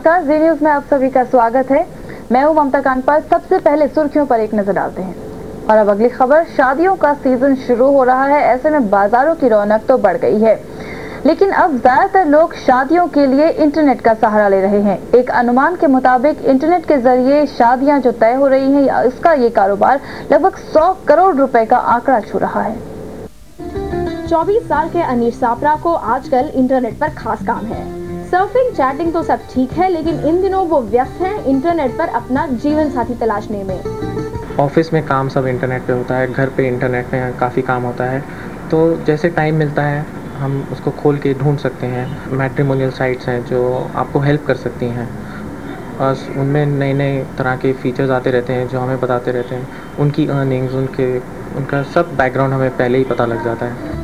नमस्कार, जी न्यूज में आप सभी का स्वागत है। मैं हूं ममता कांडपाल। सबसे पहले सुर्खियों पर एक नजर डालते हैं और अब अगली खबर। शादियों का सीजन शुरू हो रहा है, ऐसे में बाजारों की रौनक तो बढ़ गई है, लेकिन अब ज्यादातर लोग शादियों के लिए इंटरनेट का सहारा ले रहे हैं। एक अनुमान के मुताबिक इंटरनेट के जरिए शादियां जो तय हो रही हैं, इसका ये कारोबार लगभग 100 करोड़ रुपए का आंकड़ा छू रहा है। 24 साल के अनीश सापरा को आजकल इंटरनेट पर खास काम है। सर्फिंग, चैटिंग तो सब ठीक है, लेकिन इन दिनों वो व्यस्त हैं इंटरनेट पर अपना जीवन साथी तलाशने में। ऑफिस में काम सब इंटरनेट पे होता है, घर पे इंटरनेट में काफ़ी काम होता है, तो जैसे टाइम मिलता है हम उसको खोल के ढूंढ सकते हैं। मैट्रिमोनियल साइट्स हैं जो आपको हेल्प कर सकती हैं और उनमें नए नए तरह के फीचर्स आते रहते हैं जो हमें बताते रहते हैं। उनकी अर्निंग्स, उनका सब बैकग्राउंड हमें पहले ही पता लग जाता है।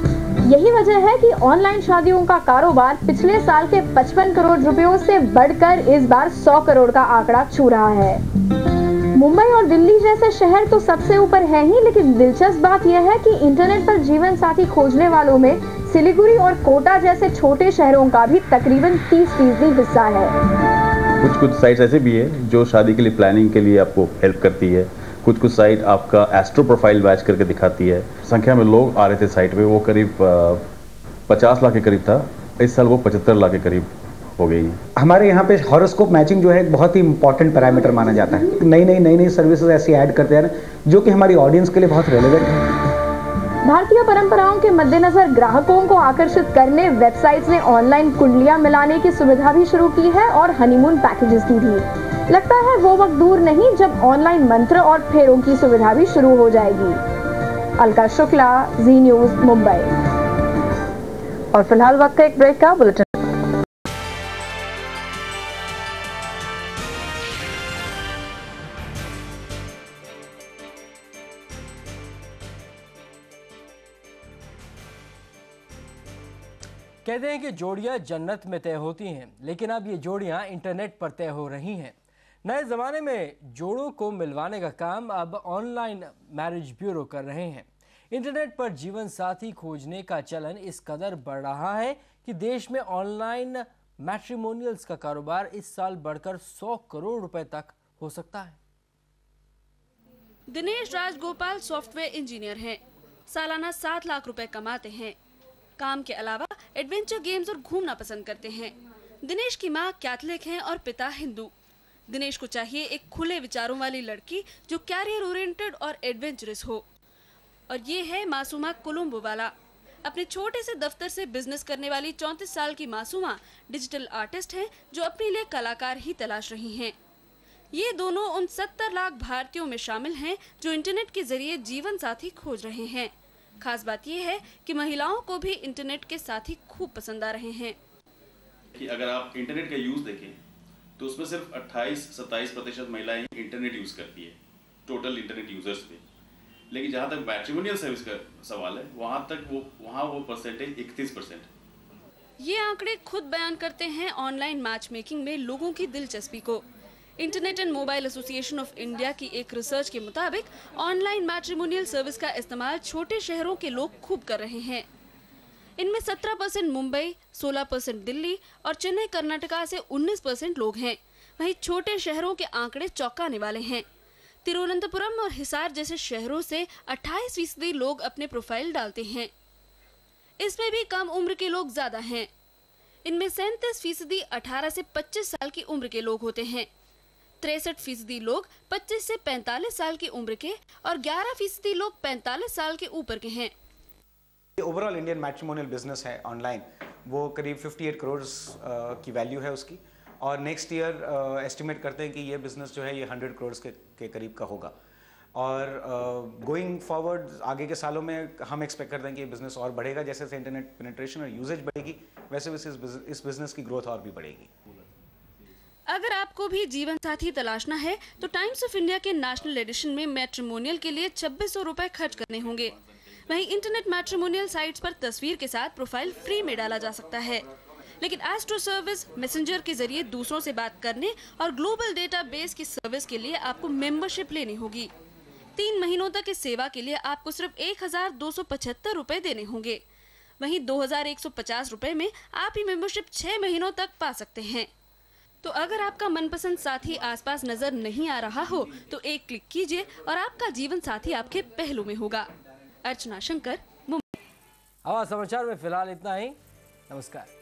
यही वजह है कि ऑनलाइन शादियों का कारोबार पिछले साल के 55 करोड़ रुपयों से बढ़कर इस बार 100 करोड़ का आंकड़ा छू रहा है। मुंबई और दिल्ली जैसे शहर तो सबसे ऊपर है ही, लेकिन दिलचस्प बात यह है कि इंटरनेट पर जीवन साथी खोजने वालों में सिलीगुड़ी और कोटा जैसे छोटे शहरों का भी तकरीबन 30% हिस्सा है। कुछ साइट्स ऐसे भी है जो शादी के लिए प्लानिंग के लिए आपको हेल्प करती है। कुछ साइट आपका एस्ट्रो प्रोफाइल बैच करके दिखाती है। संख्या में लोग आ रहे थे साइट पे, वो करीब 50 लाख के करीब था। इस साल वो 75 लाख के करीब हो गई। हमारे यहाँ पे हॉरोस्कोप मैचिंग जो है एक बहुत ही इंपॉर्टेंट पैरामीटर माना जाता है। नई सर्विसेज ऐसी ऐड करते हैं जो कि हमारी ऑडियंस के लिए बहुत रेलेवेंट है। भारतीय परंपराओं के मद्देनजर ग्राहकों को आकर्षित करने वेबसाइट्स ने ऑनलाइन कुंडलियां मिलाने की सुविधा भी शुरू की है और हनीमून पैकेजेस की भी। लगता है वो वक्त दूर नहीं जब ऑनलाइन मंत्र और फेरों की सुविधा भी शुरू हो जाएगी। अलका शुक्ला, जी न्यूज, मुंबई। और फिलहाल वक्त है एक ब्रेक का। बुलेटिन कहते हैं कि जोड़ियां जन्नत में तय होती हैं, लेकिन अब ये जोड़ियां इंटरनेट पर तय हो रही हैं। नए ज़माने में जोड़ों को मिलवाने का काम अब ऑनलाइन मैरिज ब्यूरो कर रहे हैं। इंटरनेट पर जीवन साथी खोजने का चलन इस कदर बढ़ रहा है कि देश में ऑनलाइन मैट्रिमोनियल्स का कारोबार इस साल बढ़कर 100 करोड़ रुपए तक हो सकता है। दिनेश राजगोपाल सॉफ्टवेयर इंजीनियर हैं। सालाना 7 लाख रुपए कमाते हैं। काम के अलावा एडवेंचर गेम्स और घूमना पसंद करते हैं। दिनेश की मां कैथलिक हैं और पिता हिंदू। दिनेश को चाहिए एक खुले विचारों वाली लड़की जो कैरियर ओरिएंटेड और एडवेंचरस हो। और ये है मासूमा कोलंबो वाला। अपने छोटे से दफ्तर से बिजनेस करने वाली 34 साल की मासूमा डिजिटल आर्टिस्ट हैं जो अपने लिए कलाकार ही तलाश रही हैं। ये दोनों उन 70 लाख भारतीयों में शामिल हैं जो इंटरनेट के जरिए जीवन साथी खोज रहे हैं। खास बात यह है कि महिलाओं को भी इंटरनेट के साथी खूब पसंद आ रहे हैं। कि अगर आप इंटरनेट का यूज देखें तो उसमें सिर्फ 28-27% महिलाएं इंटरनेट यूज करती है टोटल इंटरनेट यूजर्स में। लेकिन जहां तक मैट्रिमोनियल सर्विस का सवाल है वहां वो परसेंटेज 31%। ये आंकड़े खुद बयान करते हैं ऑनलाइन मैच मेकिंग में लोगों की दिलचस्पी को। Internet and mobile association of India की एक रिसर्च के मुताबिक ऑनलाइन मैट्रिमोनियल सर्विस का इस्तेमाल छोटे शहरों के लोग खूब कर रहे हैं। इनमें 17% मुंबई, 16% दिल्ली और चेन्नई कर्नाटका से 19% लोग हैं। वहीं छोटे शहरों के आंकड़े चौंकाने वाले हैं। तिरुवनंतपुरम और हिसार जैसे शहरों से 28% लोग अपने प्रोफाइल डालते हैं। इसमें भी कम उम्र के लोग ज्यादा हैं। इनमें 37% 18 से 25 साल की उम्र के लोग होते हैं। 63% लोग 25 से 45 साल की उम्र के और 11% लोग 45 साल के ऊपर के हैं। ओवरऑल इंडियन मैट्रिमोनियल बिजनेस है ऑनलाइन, वो करीब 58 करोड़ की वैल्यू है उसकी। और नेक्स्ट ईयर एस्टिमेट करते हैं कि ये बिजनेस जो है ये 100 करोड़ के करीब का होगा। और गोइंग फॉरवर्ड आगे के सालों में हम एक्सपेक्ट करते हैं कि ये बिजनेस और बढ़ेगा। जैसे जैसे इंटरनेट पेनिट्रेशन और यूजेज बढ़ेगी वैसे वैसे इस बिजनेस की ग्रोथ और भी बढ़ेगी। अगर आपको भी जीवन साथी तलाशना है तो टाइम्स ऑफ इंडिया के नेशनल एडिशन में मैट्रिमोनियल के लिए 2600 रुपए खर्च करने होंगे। वहीं इंटरनेट मैट्रिमोनियल साइट्स पर तस्वीर के साथ प्रोफाइल फ्री में डाला जा सकता है। लेकिन एस्ट्रो सर्विस मैसेंजर के जरिए दूसरों से बात करने और ग्लोबल डेटाबेस की सर्विस के लिए आपको मेंबरशिप लेनी होगी। 3 महीनों तक इस सेवा के लिए आपको सिर्फ 1275 रुपए देने होंगे। वहीं 2150 रुपए में आप ये मेंबरशिप 6 महीनों तक पा सकते हैं। तो अगर आपका मनपसंद साथी आसपास नजर नहीं आ रहा हो तो एक क्लिक कीजिए और आपका जीवन साथी आपके पहलू में होगा। अर्चना शंकर, मुंबई। समाचार में फिलहाल इतना ही। नमस्कार।